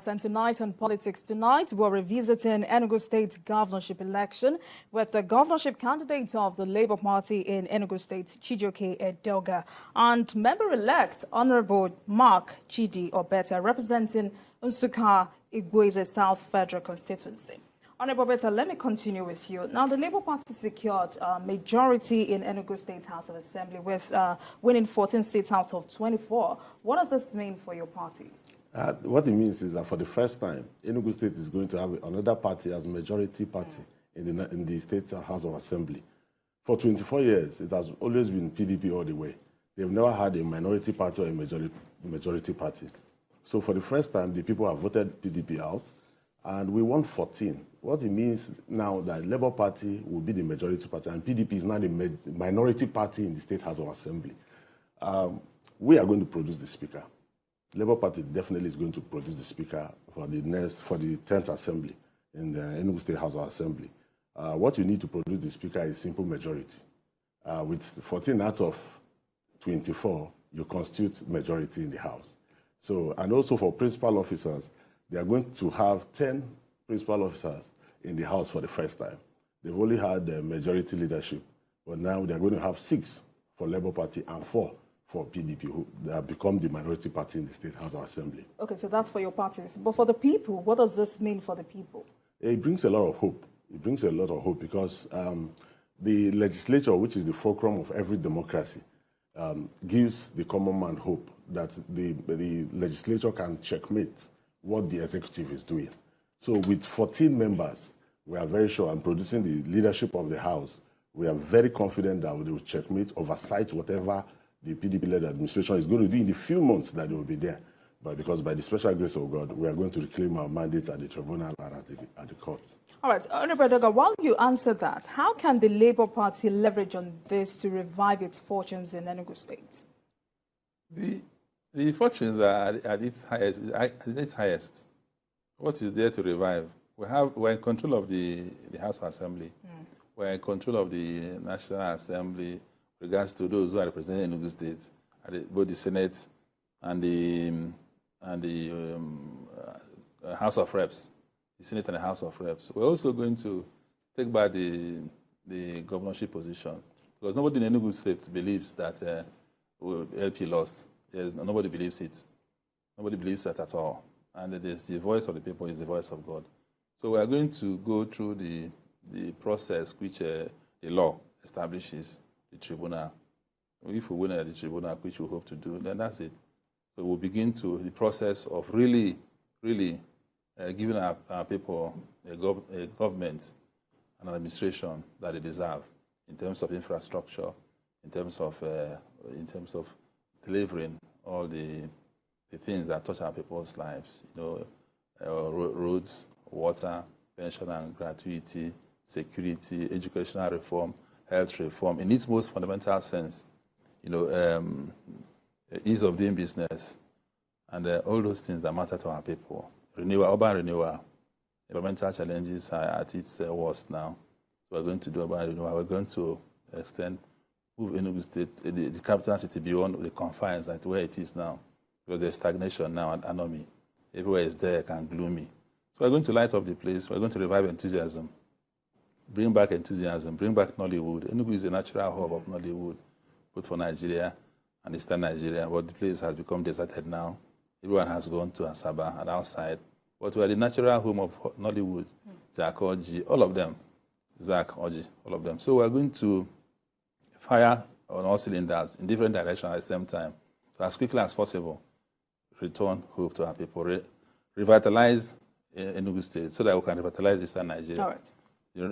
And tonight on Politics Tonight, we're revisiting Enugu State governorship election with the governorship candidate of the Labour Party in Enugu State, Chibuike Amaechi, and member-elect Honorable Mark Chidi Obetta, representing Nsukka Igweze South Federal Constituency. Honorable Obetta, let me continue with you. Now, the Labour Party secured a majority in Enugu State House of Assembly with winning 14 seats out of 24. What does this mean for your party? What it means is that for the first time, Enugu State is going to have another party as majority party in the State House of Assembly. For 24 years, it has always been PDP all the way. They've never had a minority party or a majority party. So for the first time, the people have voted PDP out, and we won 14. What it means now that Labour Party will be the majority party, and PDP is now the minority party in the State House of Assembly. We are going to produce the Speaker. Labour Party definitely is going to produce the Speaker for the 10th Assembly in the Enugu State House of Assembly. What you need to produce the Speaker is simple majority. With 14 out of 24, you constitute majority in the House. So, and also for principal officers, they are going to have 10 principal officers in the House for the first time. They've only had majority leadership, but now they are going to have 6 for Labour Party and 4 for PDP, who have become the minority party in the State House of Assembly. Okay, so that's for your parties. But for the people, what does this mean for the people? It brings a lot of hope. It brings a lot of hope because the legislature, which is the fulcrum of every democracy, gives the common man hope that the legislature can checkmate what the executive is doing. So with 14 members, we are very sure, and producing the leadership of the House, we are very confident that they will checkmate, oversight whatever the PDP-led administration is going to do in the few months that they will be there. But because by the special grace of God, we are going to reclaim our mandate at the tribunal and at the court. All right, Honorable Doga, while you answer that, how can the Labour Party leverage on this to revive its fortunes in Enugu State? The fortunes are at its highest. What is there to revive? We're in control of the House of Assembly. We're in control of the National Assembly, regards to those who are representing Enugu State, both the Senate and the House of Reps, the Senate and the House of Reps. We're also going to take back the governorship position because nobody in Enugu State believes that LP lost. Nobody believes it. Nobody believes that at all. And the voice of the people is the voice of God. So we are going to go through the process which the law establishes. The tribunal. If we win at the tribunal, which we hope to do, then that's it. So we'll begin the process of really giving our people a government and an administration that they deserve in terms of infrastructure, in terms of delivering all the things that touch our people's lives. Roads, water, pension and gratuity, security, educational reform, health reform in its most fundamental sense, ease of doing business, and all those things that matter to our people. Urban renewal, environmental challenges are at its worst now. So we're going to do urban renewal. We're going to move Enugu State, the capital city, beyond the confines at where it is now, because there's stagnation now and anomie. Everywhere is dark and gloomy. So we're going to light up the place. We're going to revive enthusiasm. Bring back enthusiasm, bring back Nollywood. Enugu is a natural hub of Nollywood, both for Nigeria and Eastern Nigeria. But the place has become deserted now. Everyone has gone to Asaba and outside. But we are the natural home of Nollywood, Jack Oji, all of them. Zach Oji, all of them. So we are going to fire on all cylinders in different directions at the same time. So as quickly as possible, return hope to our people, revitalize Enugu State so that we can revitalize Eastern Nigeria. All right.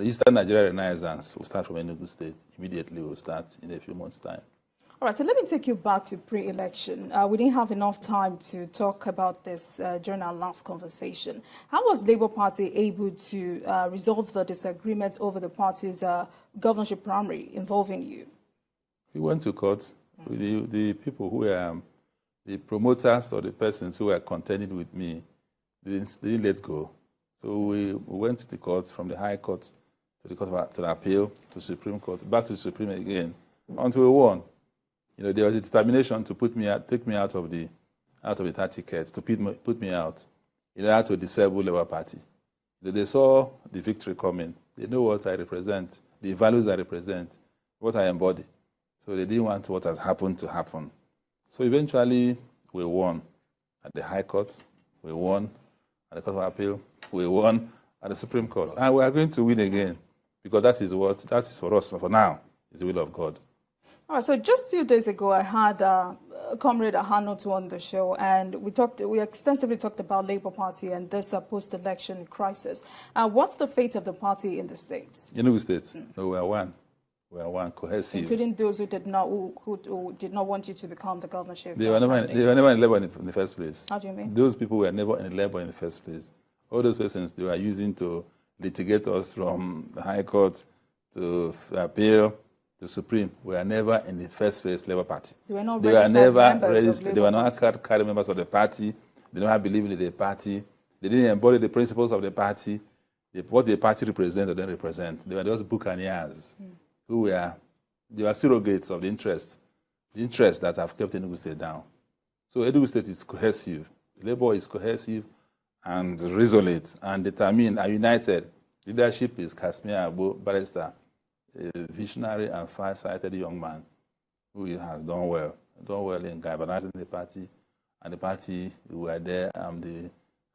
Eastern Nigeria Renaissance will start from Enugu State. Immediately we'll start in a few months' time. All right, so let me take you back to pre-election. We didn't have enough time to talk about this during our last conversation. How was Labour Party able to resolve the disagreement over the party's governorship primary involving you? We went to court. The people who were the promoters or the persons who were contending with me didn't let go. So we went to the court, from the High Court to the Court to the Appeal, to Supreme Court, back to the Supreme again, until we won. There was a determination to take me out of the 30 tickets, to put me out. in order to disable Labour Party. They saw the victory coming. They know what I represent, the values I represent, what I embody. So they didn't want what has happened to happen. So eventually, we won at the High Court, we won at the Court of Appeal, we won at the Supreme Court. And we are going to win again, because that is for us, for now, is the will of God. All right, so just a few days ago, I had Comrade Ahanotu on the show, and we extensively talked about Labour Party and this post-election crisis. What's the fate of the party in the States? Enugu State, no, we are one. We are one, cohesive. Including those who did not want you to become the governorship. They were never in Labour in the first place. How do you mean? Those people were never in Labour in the first place. All those persons they were using to litigate us from the High Court to appeal to Supreme were never in the first place Labour Party. They were not registered members of They were not carry members of the party. They never believed in the party. They didn't embody the principles of the party. What the party represents or didn't represent. They were just buccaneers who were surrogates of the interests that have kept Enugu State down. So Enugu State is cohesive. Labour is cohesive and resolute and determined and united. Leadership is Kasmia Agbo, barrister, a visionary and far-sighted young man who has done well in galvanizing the party. And the party, we were there.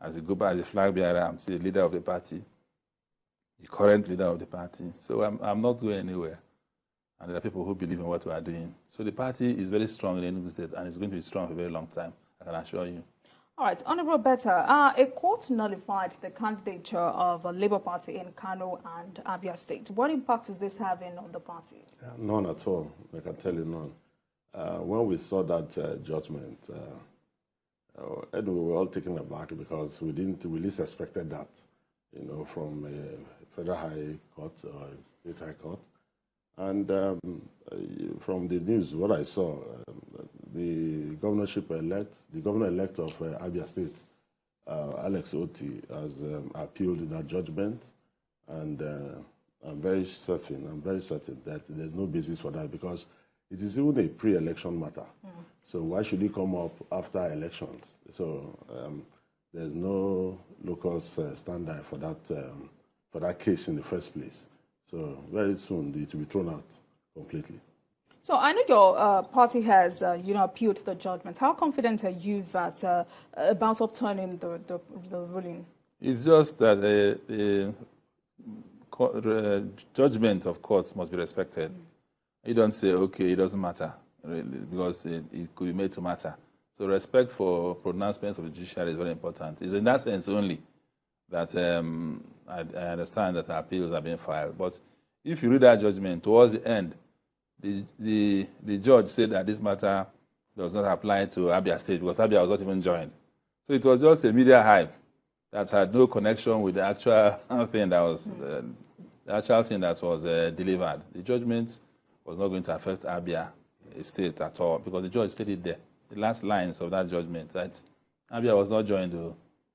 As the flag bearer, I'm still the leader of the party, the current leader of the party. So I'm not going anywhere. And there are people who believe in what we are doing. So the party is very strong in Enugu State, and it's going to be strong for a very long time, I can assure you. All right, Honorable Obetta, a court nullified the candidature of a Labour Party in Kano and Abia State. What impact is this having on the party? None at all. I can tell you none. When we saw that judgment, we were all taken aback because we least expected that, from a federal high court or state high court. And from the news, what I saw, the governor-elect of Abia State, Alex Oti, has appealed that judgment, and I'm very certain that there's no basis for that because it is even a pre-election matter. So why should it come up after elections? So there's no locus standard for that case in the first place. So very soon it will be thrown out completely. So I know your party has, appealed the judgment. How confident are you that about upturning the ruling? It's just that the judgment of courts must be respected. You don't say, okay, it doesn't matter, really, because it could be made to matter. So respect for pronouncements of the judiciary is very important. It's in that sense only that I understand that appeals are being filed. But if you read that judgment, towards the end, the judge said that this matter does not apply to Abia State because Abia was not even joined. So it was just a media hype that had no connection with the actual thing that was delivered. The judgment was not going to affect Abia State at all because the judge stated there, the last lines of that judgment, that Abia was not joined.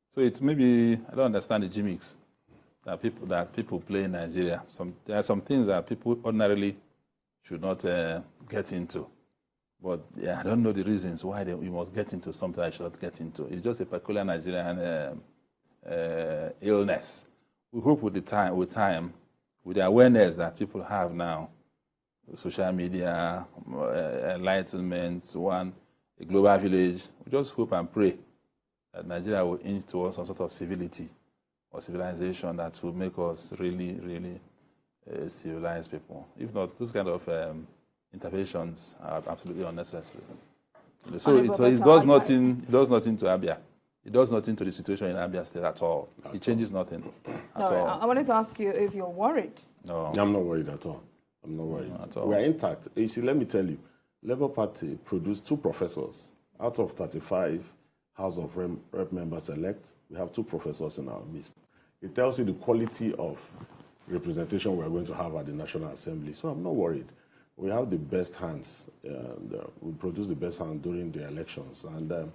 So it maybe, I don't understand the gimmicks that people play in Nigeria. There are some things that people ordinarily should not get into. But yeah, I don't know the reasons why we must get into something I should not get into. It's just a peculiar Nigerian illness. We hope with time, with the awareness that people have now, social media, enlightenment, a global village, we just hope and pray that Nigeria will inch towards some sort of civility or civilization that will make us really, really civilized people. If not, those kind of interventions are absolutely unnecessary. So it does nothing to Abia. It does nothing to the situation in Abia State at all. It changes nothing at all. I wanted to ask you if you're worried. No. I'm not worried at all. I'm not worried. At all. We are intact. You see, let me tell you, Labour Party produced 2 professors. Out of 35 House of Rep members elect, we have 2 professors in our midst. It tells you the quality of representation we're going to have at the National Assembly. So I'm not worried. We have the best hands. We produce the best hands during the elections. And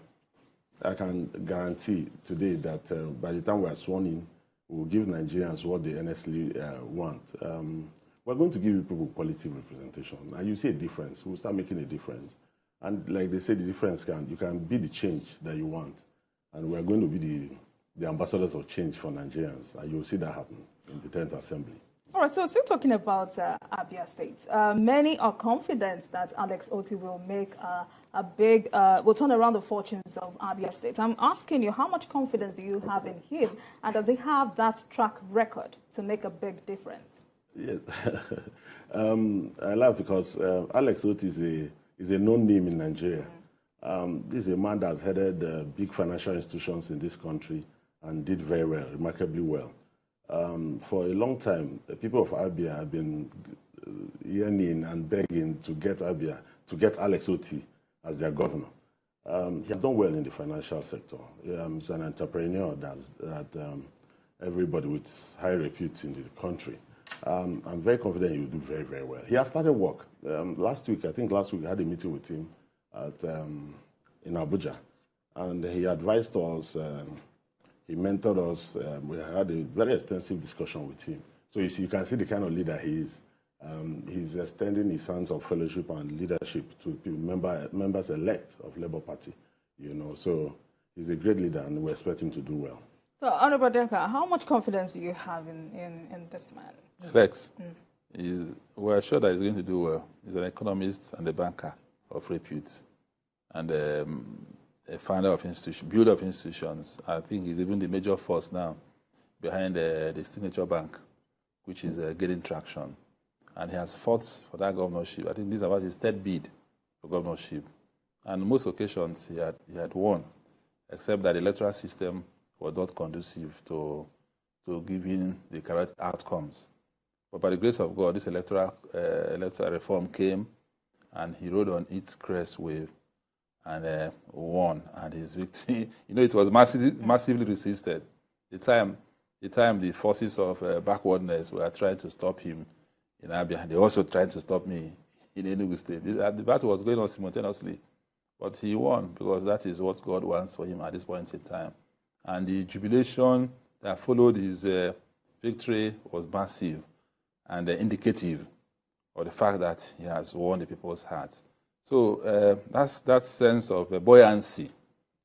I can guarantee today that by the time we are sworn in, we'll give Nigerians what they honestly want. We're going to give people quality representation. And you see a difference. We'll start making a difference. And like they say, the difference you can be the change that you want. And we're going to be the ambassadors of change for Nigerians, and you'll see that happen in the 10th Assembly. All right, so still talking about Abia State, many are confident that Alex Otti will make will turn around the fortunes of Abia State. I'm asking you, how much confidence do you have in him, and does he have that track record to make a big difference? Yeah. I laugh because Alex Otti is a known name in Nigeria. This is a man that's headed big financial institutions in this country and did very well, remarkably well. For a long time, the people of Abia have been yearning and begging to get Alex Otti as their governor. He has done well in the financial sector. He's an entrepreneur that everybody with high repute in the country. I'm very confident he will do very, very well. He has started work. Last week I had a meeting with him in Abuja, and he advised us. He mentored us. We had a very extensive discussion with him. So you can see the kind of leader he is. He's extending his hands of fellowship and leadership to members elect of Labour Party. So he's a great leader, and we expect him to do well. So, Honorable Deka, how much confidence do you have in this man? Rex, we're sure that he's going to do well. He's an economist and a banker of repute, and a founder of builder of institutions. I think he's even the major force now behind the Signature Bank, which is getting traction. And he has fought for that governorship. I think this is about his third bid for governorship. And on most occasions, he had won, except that the electoral system was not conducive to giving the correct outcomes. But by the grace of God, this electoral reform came, and he rode on its crest wave and won. And his victory, it was massively resisted. The time the forces of backwardness were trying to stop him in Abia, they also tried to stop me in Enugu State. The battle was going on simultaneously, but he won because that is what God wants for him at this point in time. And the jubilation that followed his victory was massive and indicative of the fact that he has won the people's hearts. So that's that sense of buoyancy,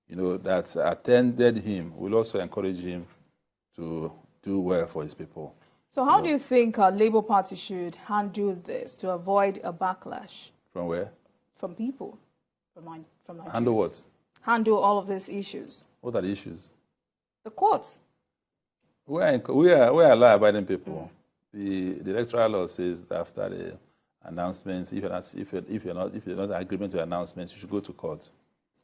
that attended him will also encourage him to do well for his people. So how do you think Labour Party should handle this to avoid a backlash? From where? From people, from Nigerians. Handle what? Handle all of these issues. What are the issues? The courts. We are law-abiding people. The electoral law says that after the announcements, if you're not in agreement to announcements, you should go to court.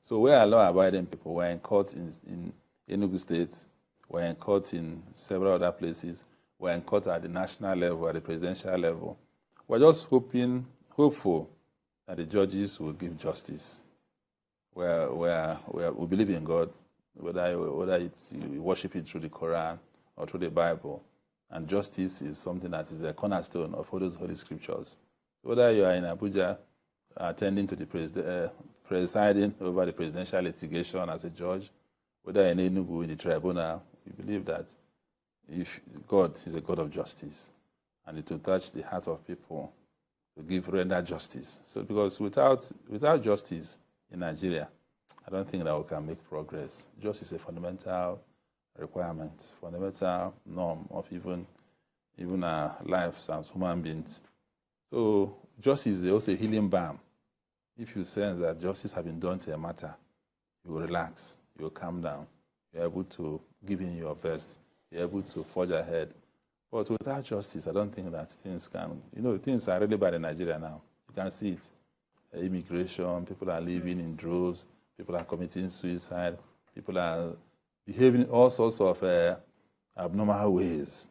So we are law-abiding people. We're in court in Enugu State. We're in court in several other places. We're in court at the national level, at the presidential level. We're just hopeful that the judges will give justice. We believe in God, whether it's you worship it through the Quran or through the Bible. And justice is something that is a cornerstone of all those holy scriptures. So whether you are in Abuja attending to the presiding over the presidential litigation as a judge, whether in Enugu in the tribunal, we believe that if God is a God of justice, and it will touch the heart of people to render justice. So because without justice in Nigeria, I don't think that we can make progress. Justice is a fundamental requirement, fundamental norm of even our lives as human beings. So justice is also a healing balm. If you sense that justice has been done to a matter, you will relax, you will calm down, you're able to give in your best, you're able to forge ahead. But without justice, I don't think that things can, things are really bad in Nigeria now. You can see it. Immigration, people are living in droves, people are committing suicide, people are behaving in all sorts of abnormal ways.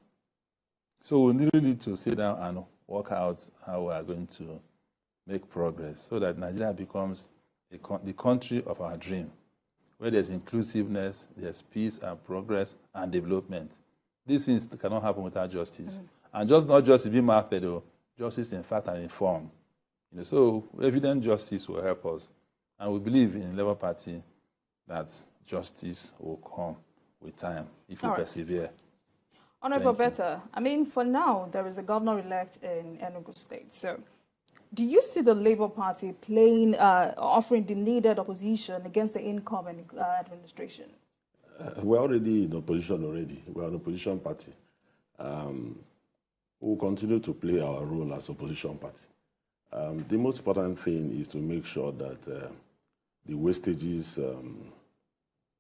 So we really need to sit down and work out how we are going to make progress so that Nigeria becomes the country of our dream, where there's inclusiveness, there's peace and progress and development. These things cannot happen without justice. And not justice being method, justice in fact and in form. So evident justice will help us. And we believe in the Labour Party that justice will come with time if we persevere. Honorable Obetta, for now, there is a governor-elect in Enugu State. So do you see the Labour Party offering the needed opposition against the incoming administration? We're already in opposition already. We're an opposition party. We'll continue to play our role as opposition party. The most important thing is to make sure that the wastages,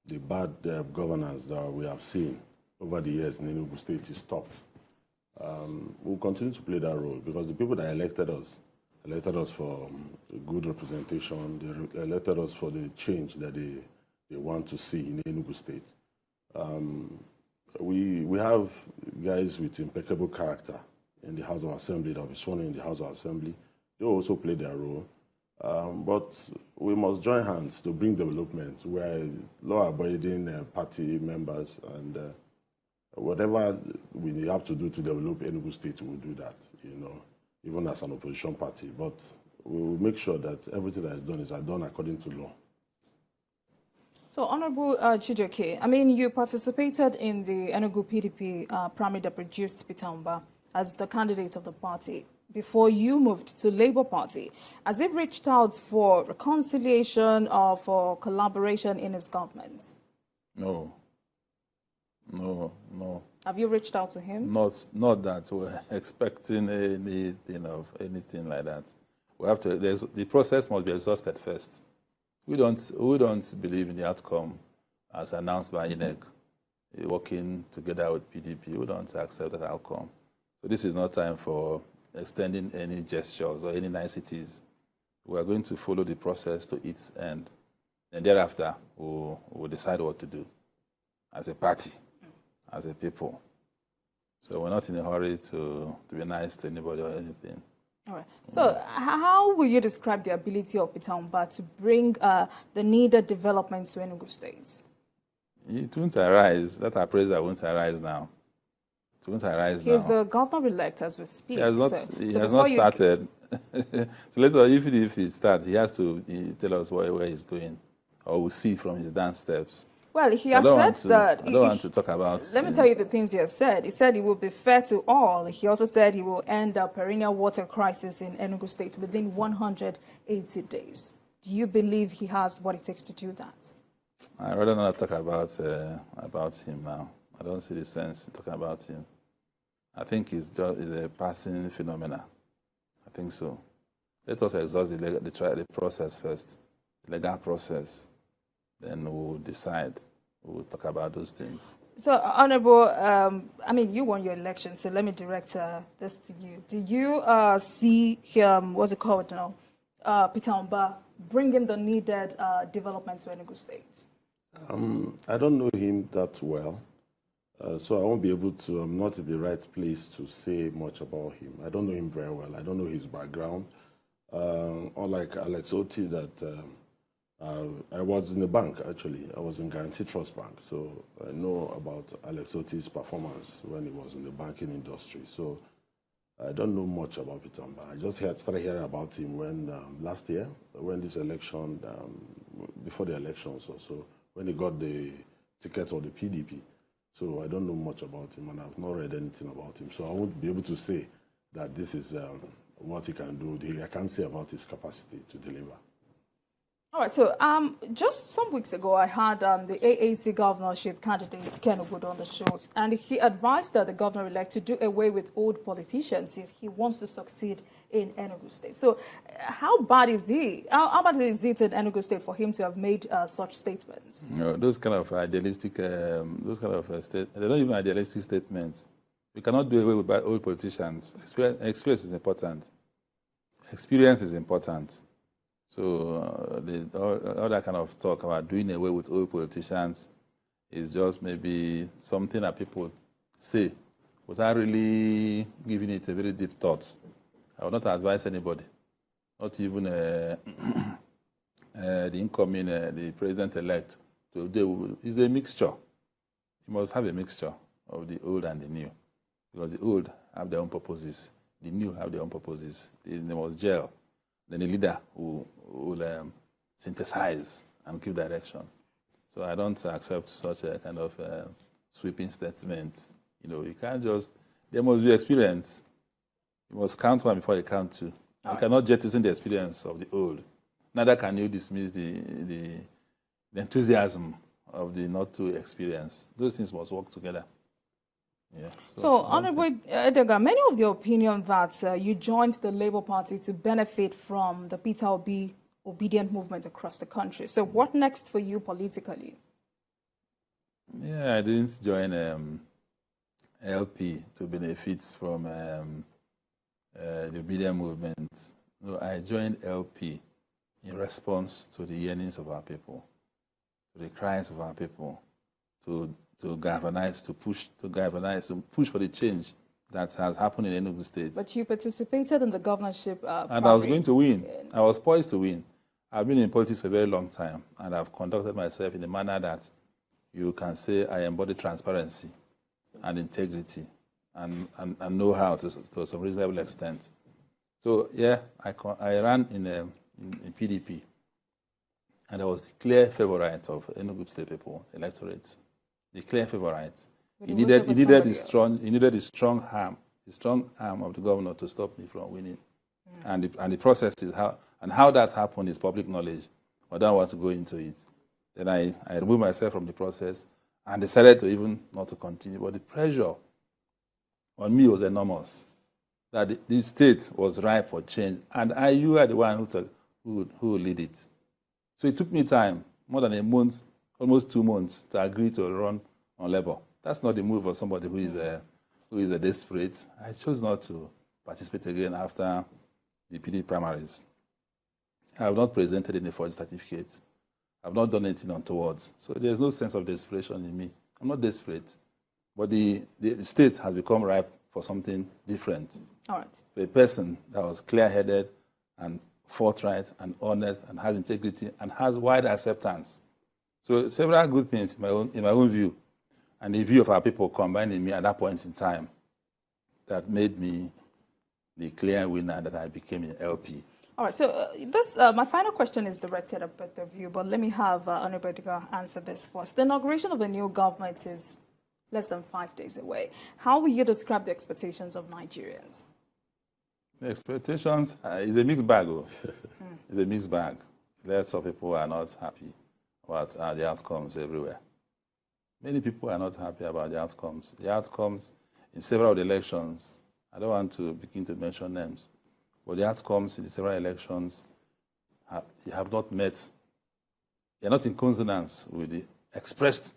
the bad governance that we have seen over the years in Enugu State is stopped. We'll continue to play that role because the people that elected us for good representation, they elected us for the change that they want to see in Enugu State. We have guys with impeccable character in the House of Assembly that will be sworn in the House of Assembly. They also play their role. But we must join hands to bring development where law-abiding party members and whatever we have to do to develop Enugu State, we'll do that, even as an opposition party. But we will make sure that everything that is done is done according to law. So, Honorable Chibuike, I mean, you participated in the Enugu PDP primary that produced Peter Mba as the candidate of the party before you moved to Labour Party. Has he reached out for reconciliation or for collaboration in his government? No. Have you reached out to him? Not that we're expecting anything like that. We have to. The process must be exhausted first. We don't believe in the outcome as announced by INEC, working together with PDP. We don't accept that outcome. So this is not time for extending any gestures or any niceties. We are going to follow the process to its end. And thereafter, we'll decide what to do as a party, as a people. So we're not in a hurry to be nice to anybody or anything. All right. So how will you describe the ability of Peter Mba to bring the needed development to Enugu State? It won't arise. That appraiser won't arise now. It won't arise now. He is the governor-elect as we speak. He has not started. So later, even if he starts, he has to tell us where he's going, or we'll see from his dance steps. Well, he has said that... I don't want to talk about... Let me tell you the things he has said. He said he will be fair to all. He also said he will end a perennial water crisis in Enugu State within 180 days. Do you believe he has what it takes to do that? I'd rather not talk about him now. I don't see the sense in talking about him. I think it's a passing phenomena. I think so. Let us exhaust the process first, the legal process. Then we'll decide. We'll talk about those things. So, Honorable, I mean, you won your election, so let me direct this to you. Do you see him, what's it called now, Peter Mba, bringing the needed development to Enugu State? I don't know him that well, so I won't be able to, I'm not in the right place to say much about him. I don't know him very well. I don't know his background. Unlike Alex Oti, that I was in the bank, actually. I was in Guarantee Trust Bank, so I know about Alex Oti's performance when he was in the banking industry. So I don't know much about Peter Mba. I just started hearing about him when last year, when this election, before the elections or so, when he got the ticket of the PDP. So I don't know much about him, and I've not read anything about him. So I won't be able to say that this is what he can do. I can't say about his capacity to deliver. All right, so just some weeks ago, I had the AAC governorship candidate, Ken Obodo, on the show, and he advised the governor-elect to do away with old politicians if he wants to succeed in Enugu State. So how bad is he? How bad is it in Enugu State for him to have made such statements? Those kind of idealistic, they're not even idealistic statements. We cannot do away with old politicians. Experience is important. Experience is important. So all that kind of talk about doing away with old politicians is just maybe something that people say without really giving it a very deep thought. I would not advise anybody, not even the incoming, the president-elect, to do. It's a mixture. You must have a mixture of the old and the new, because the old have their own purposes, the new have their own purposes. They must gel. Then a leader who will synthesize and give direction. So I don't accept such a kind of sweeping statements. You can't just, there must be experience. You must count one before you count two. You cannot jettison the experience of the old. Neither can you dismiss the enthusiasm of the not too experienced. Those things must work together. Yeah. So Honorable Edgar, many of the opinion that you joined the Labour Party to benefit from the Peter Obi obedient movement across the country. So what next for you politically? Yeah, I didn't join LP to benefit from the obedient movement. No, I joined LP in response to the yearnings of our people, to the cries of our people, to galvanize, to push for the change that has happened in Enugu State. But you participated in the governorship and I was going to win. I was poised to win. I've been in politics for a very long time, and I've conducted myself in a manner that you can say I embody transparency and integrity and know-how to some reasonable extent. So, yeah, I ran in PDP, and I was the clear favorite of Enugu State people, electorate. The clear favorite. He needed the strong arm of the governor to stop me from winning. And the process is how that happened is public knowledge. I don't want to go into it. Then I removed myself from the process and decided to even not to continue. But the pressure on me was enormous. That the state was ripe for change, and you are the one who would lead it. So it took me time, more than a month, almost 2 months, to agree to run on Labour. That's not the move of somebody who is a desperate. I chose not to participate again after the PD primaries. I have not presented any forged certificates. I have not done anything untowards. So there's no sense of desperation in me. I'm not desperate. But the state has become ripe for something different. All right. For a person that was clear-headed and forthright and honest and has integrity and has wide acceptance. So several good things in my own view and the view of our people combined in me at that point in time that made me the clear winner that I became in LP. All right, so my final question is directed at both of you, but let me have Honorable Edgar answer this first. The inauguration of a new government is less than 5 days away. How will you describe the expectations of Nigerians? The expectations is a mixed bag. It's a mixed bag. Lots of people are not happy about the outcomes everywhere. Many people are not happy about the outcomes. The outcomes in several of the elections, I don't want to begin to mention names, but the outcomes in the several elections have not met, they're not in consonance with the expressed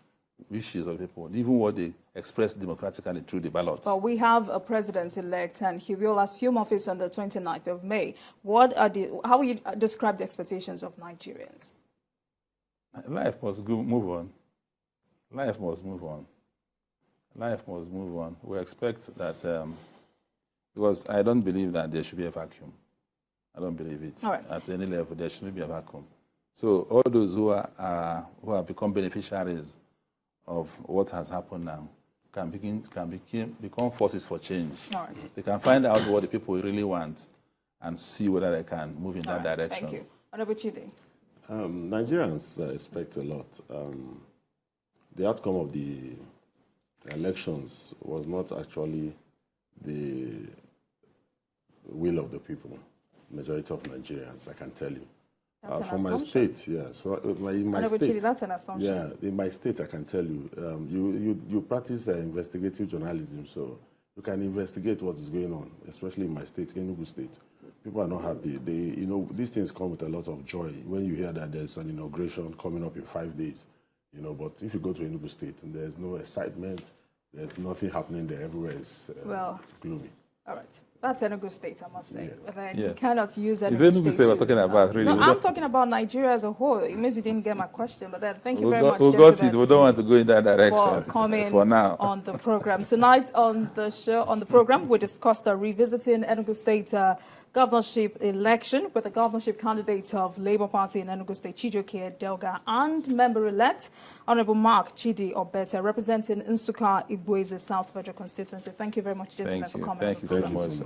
wishes of people, even what they expressed democratically through the ballots. But we have a president-elect, and he will assume office on the 29th of May. How will you describe the expectations of Nigerians? Life must move on. Life must move on. Life must move on. We expect that, because I don't believe that there should be a vacuum. I don't believe it. All right. At any level, there shouldn't be a vacuum. So all those who have become beneficiaries of what has happened now can become forces for change. All right. They can find out what the people really want and see whether they can move in that direction. Thank you. Honorable Chidi. Nigerians expect a lot. The outcome of the elections was not actually the will of the people, majority of Nigerians, I can tell you. From my state, yes. In my state, that's an assumption. Yeah, in my state, I can tell you, you practice investigative journalism, so you can investigate what is going on, especially in my state, Enugu State. People are not happy. These things come with a lot of joy when you hear that there's an inauguration coming up in 5 days. But if you go to Enugu State, there's no excitement, there's nothing happening there. Everywhere is gloomy. All right. That's Enugu State, I must say. Yeah. You cannot use Enugu State. Is Enugu State we're talking about, really? No, I'm talking about Nigeria as a whole. It means you didn't get my question, but then thank you very much, We got it. We don't want to go in that direction for coming for now. On the program. Tonight on the program, we discussed revisiting Enugu State governorship election with the governorship candidate of Labour Party in Enugu State, Chibuike Amaechi, and member-elect Honorable Mark Chidi Obetta, representing Nsukka Igboeze South Federal Constituency. Thank you very much, gentlemen, for coming. Thank you so much.